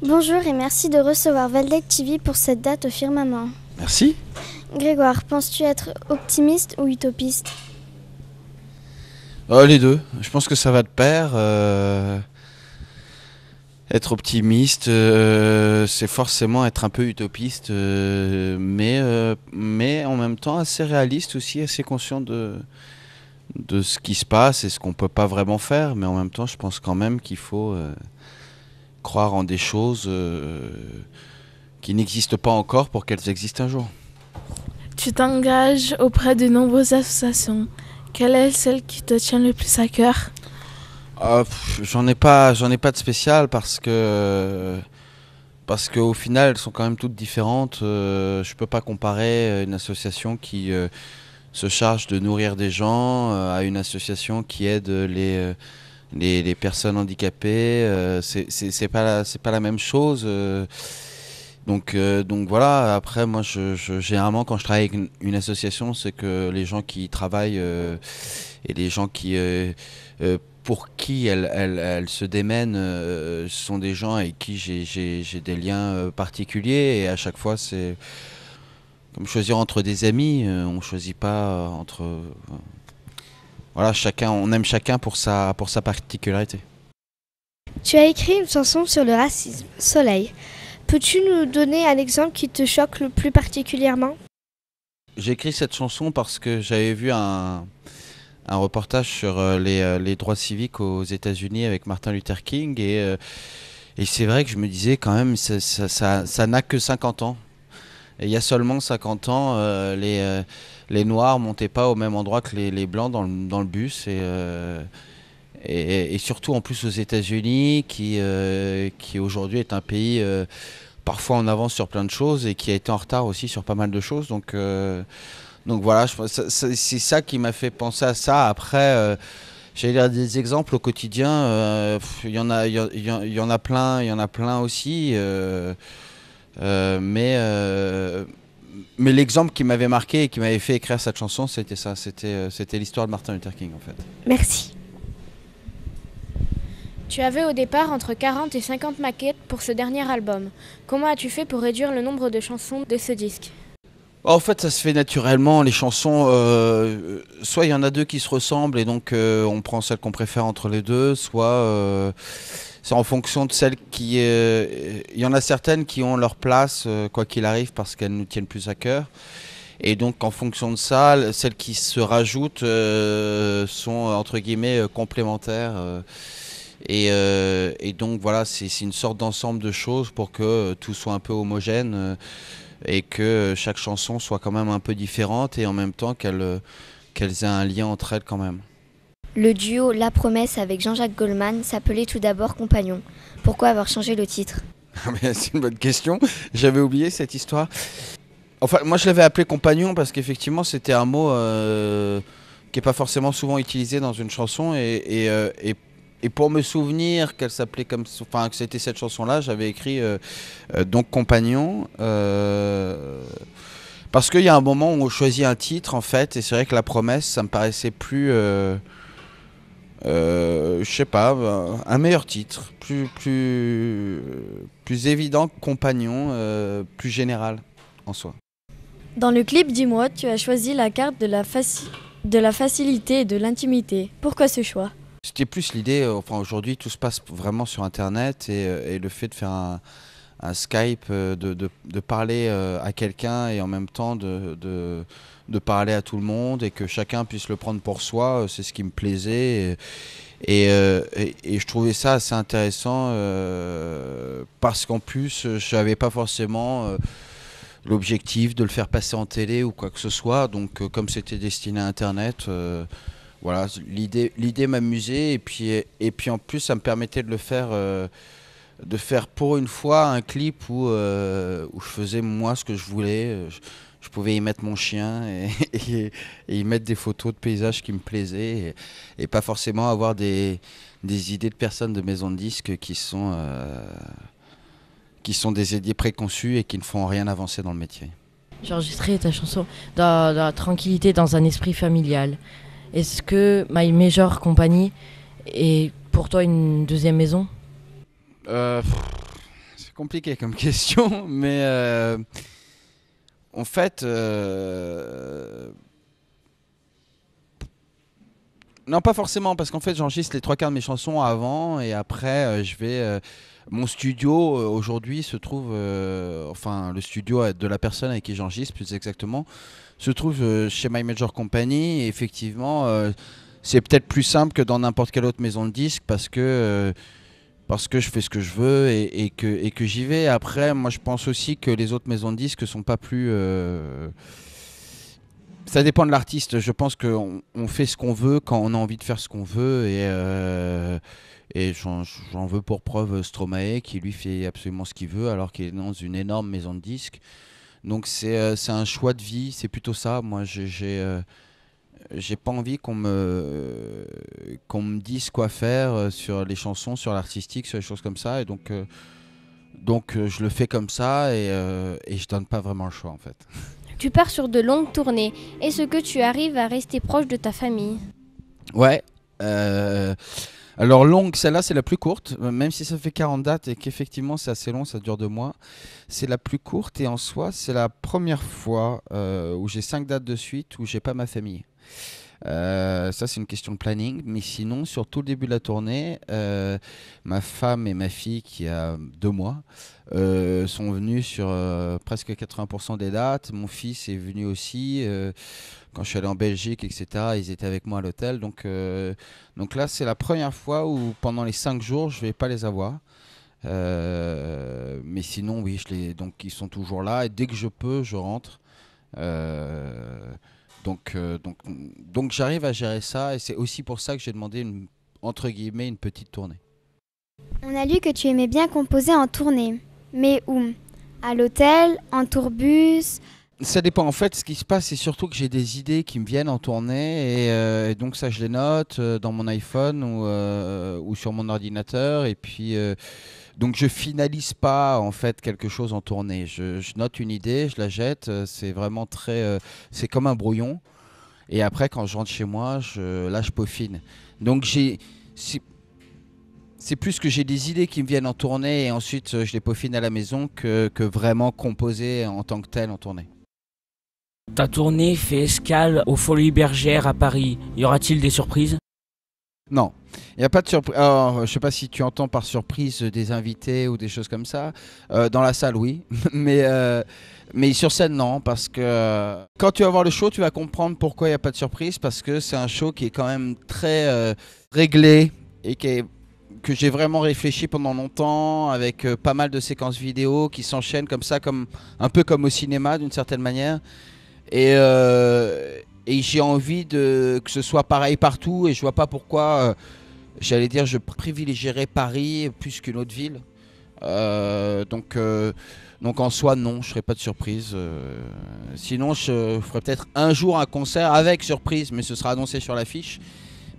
Bonjour et merci de recevoir Valdec TV pour cette date au firmament. Merci. Grégoire, penses-tu être optimiste ou utopiste ? Les deux. Je pense que ça va de pair. Être optimiste, c'est forcément être un peu utopiste, mais en même temps assez réaliste aussi, assez conscient de ce qui se passe et ce qu'on peut pas vraiment faire. Mais en même temps, je pense quand même qu'il faut croire en des choses qui n'existent pas encore pour qu'elles existent un jour. Tu t'engages auprès de nombreuses associations. Quelle est celle qui te tient le plus à cœur ? J'en ai pas de spécial parce que au final elles sont quand même toutes différentes. Je peux pas comparer une association qui se charge de nourrir des gens à une association qui aide les personnes handicapées. C'est pas la même chose. Donc voilà. Après moi généralement quand je travaille avec une association, c'est que les gens qui y travaillent et les gens qui pour qui elle se démène, sont des gens avec qui j'ai des liens particuliers, et à chaque fois c'est comme choisir entre des amis. On choisit pas entre voilà, on aime chacun pour sa particularité. Tu as écrit une chanson sur le racisme, Soleil. Peux-tu nous donner un exemple qui te choque le plus particulièrement ? J'ai écrit cette chanson parce que j'avais vu un reportage sur les droits civiques aux États-Unis avec Martin Luther King, et c'est vrai que je me disais quand même ça n'a que 50 ans. Et il y a seulement 50 ans, les Noirs montaient pas au même endroit que les Blancs dans le bus, et surtout en plus aux États-Unis qui aujourd'hui est un pays parfois en avance sur plein de choses et qui a été en retard aussi sur pas mal de choses. Donc voilà, c'est ça qui m'a fait penser à ça. Après, j'allais dire des exemples au quotidien. Il y en a plein aussi. Mais l'exemple qui m'avait marqué et qui m'avait fait écrire cette chanson, c'était ça. C'était l'histoire de Martin Luther King en fait. Merci. Tu avais au départ entre 40 et 50 maquettes pour ce dernier album. Comment as-tu fait pour réduire le nombre de chansons de ce disque ? En fait, ça se fait naturellement. Les chansons, soit il y en a deux qui se ressemblent et donc on prend celle qu'on préfère entre les deux, soit c'est en fonction de celles qui... Il y en a certaines qui ont leur place, quoi qu'il arrive, parce qu'elles nous tiennent plus à cœur. Et donc en fonction de ça, celles qui se rajoutent sont entre guillemets complémentaires. Et donc voilà, c'est une sorte d'ensemble de choses pour que tout soit un peu homogène. Et que chaque chanson soit quand même un peu différente et en même temps qu'elles aient un lien entre elles quand même. Le duo La Promesse avec Jean-Jacques Goldman s'appelait tout d'abord Compagnon. Pourquoi avoir changé le titre ? C'est une bonne question, j'avais oublié cette histoire. Enfin, moi je l'avais appelé Compagnon parce qu'effectivement c'était un mot qui n'est pas forcément souvent utilisé dans une chanson, et pour me souvenir qu'elle s'appelait que c'était cette chanson-là, j'avais écrit donc Compagnon, parce qu'il y a un moment où on choisit un titre en fait, et c'est vrai que La Promesse, ça me paraissait plus, je sais pas, un meilleur titre, plus évident que Compagnon, plus général en soi. Dans le clip Dis-moi, tu as choisi la carte de la facilité et de l'intimité. Pourquoi ce choix ? C'était plus l'idée, aujourd'hui tout se passe vraiment sur internet, et le fait de faire un Skype, de parler à quelqu'un et en même temps de parler à tout le monde et que chacun puisse le prendre pour soi, c'est ce qui me plaisait, et je trouvais ça assez intéressant parce qu'en plus je n'avais pas forcément l'objectif de le faire passer en télé ou quoi que ce soit, donc comme c'était destiné à internet, voilà, l'idée m'amusait, et puis en plus ça me permettait de le faire, de faire pour une fois un clip où je faisais moi ce que je voulais. Je pouvais y mettre mon chien et y mettre des photos de paysages qui me plaisaient, et pas forcément avoir des idées de personnes de maison de disques qui sont des idées préconçues et qui ne font rien avancer dans le métier. J'ai enregistré ta chanson dans la tranquillité, dans un esprit familial. Est-ce que My Major Company est pour toi une deuxième maison ? C'est compliqué comme question, mais en fait, non, pas forcément, parce qu'en fait, j'enregistre les 3 quarts de mes chansons avant et après, je vais. Mon studio aujourd'hui se trouve, enfin, le studio de la personne avec qui j'enregistre, plus exactement, se trouve chez My Major Company. Et effectivement, c'est peut-être plus simple que dans n'importe quelle autre maison de disques parce que je fais ce que je veux et que j'y vais. Après, moi, je pense aussi que les autres maisons de disques sont pas plus. Ça dépend de l'artiste. Je pense qu'on fait ce qu'on veut quand on a envie de faire ce qu'on veut. Et j'en veux pour preuve Stromae qui lui fait absolument ce qu'il veut alors qu'il est dans une énorme maison de disques. Donc c'est un choix de vie. C'est plutôt ça. Moi, j'ai pas envie qu'on me dise quoi faire sur les chansons, sur l'artistique, sur les choses comme ça. Et donc je le fais comme ça et je donne pas vraiment le choix en fait. Tu pars sur de longues tournées. Est-ce que tu arrives à rester proche de ta famille? Ouais. Alors longue, celle-là c'est la plus courte, même si ça fait 40 dates et qu'effectivement c'est assez long, ça dure 2 mois. C'est la plus courte et en soi c'est la première fois où j'ai 5 dates de suite où j'ai pas ma famille. Ça c'est une question de planning, mais sinon sur tout le début de la tournée, ma femme et ma fille qui a 2 mois sont venues sur presque 80% des dates. Mon fils est venu aussi quand je suis allé en Belgique, etc. Ils étaient avec moi à l'hôtel, donc là c'est la première fois où pendant les 5 jours je vais pas les avoir. Mais sinon oui, donc ils sont toujours là et dès que je peux je rentre. Donc j'arrive à gérer ça et c'est aussi pour ça que j'ai demandé entre guillemets une petite tournée. On a lu que tu aimais bien composer en tournée. Mais où? À l'hôtel? En tourbus? Ça dépend. En fait, ce qui se passe, c'est surtout que j'ai des idées qui me viennent en tournée et donc ça, je les note dans mon iPhone ou sur mon ordinateur. Et puis, donc je finalise pas en fait quelque chose en tournée. Je note une idée, je la jette. C'est vraiment c'est comme un brouillon. Et après, quand je rentre chez moi, là, je peaufine. Donc c'est plus que j'ai des idées qui me viennent en tournée et ensuite je les peaufine à la maison que vraiment composer en tant que tel en tournée. Ta tournée fait escale aux Folies Bergères à Paris. Y aura-t-il des surprises? Non, il n'y a pas de surprise. Alors, je ne sais pas si tu entends par surprise des invités ou des choses comme ça. Dans la salle, oui. Mais sur scène, non. Parce que quand tu vas voir le show, tu vas comprendre pourquoi il n'y a pas de surprise. Parce que c'est un show qui est quand même très réglé et que j'ai vraiment réfléchi pendant longtemps avec pas mal de séquences vidéo qui s'enchaînent comme ça, un peu comme au cinéma d'une certaine manière. Et j'ai envie que ce soit pareil partout et je vois pas pourquoi, j'allais dire, je privilégierais Paris plus qu'une autre ville. Donc en soi, non, je ferai pas de surprise. Sinon, je ferai peut-être un jour un concert avec surprise, mais ce sera annoncé sur l'affiche.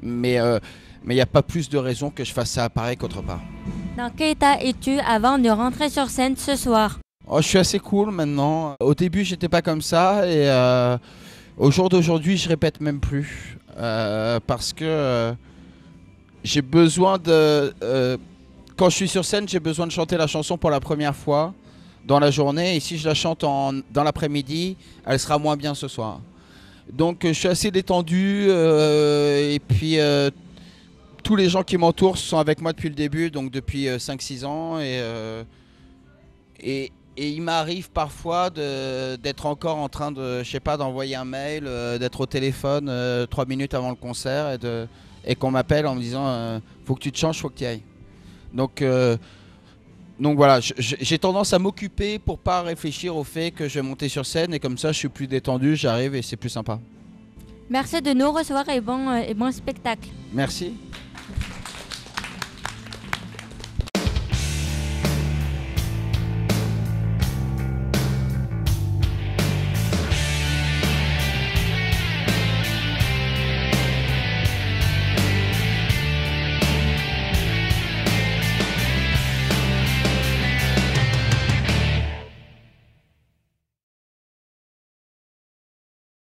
Mais il n'y a pas plus de raison que je fasse ça à Paris qu'autre part. Dans quel état es-tu avant de rentrer sur scène ce soir? Oh, je suis assez cool maintenant. Au début, j'étais pas comme ça et au jour d'aujourd'hui, je répète même plus parce que j'ai besoin quand je suis sur scène, j'ai besoin de chanter la chanson pour la première fois dans la journée et si je la chante dans l'après-midi, elle sera moins bien ce soir. Donc, je suis assez détendu et puis tous les gens qui m'entourent sont avec moi depuis le début, donc depuis 5-6 ans et il m'arrive parfois d'être encore en train d'envoyer un mail, d'être au téléphone 3 minutes avant le concert et qu'on m'appelle en me disant faut que tu te changes, faut que tu y ailles. Donc voilà, j'ai tendance à m'occuper pour pas réfléchir au fait que je vais monter sur scène et comme ça je suis plus détendu, j'arrive et c'est plus sympa. Merci de nous recevoir et bon spectacle. Merci.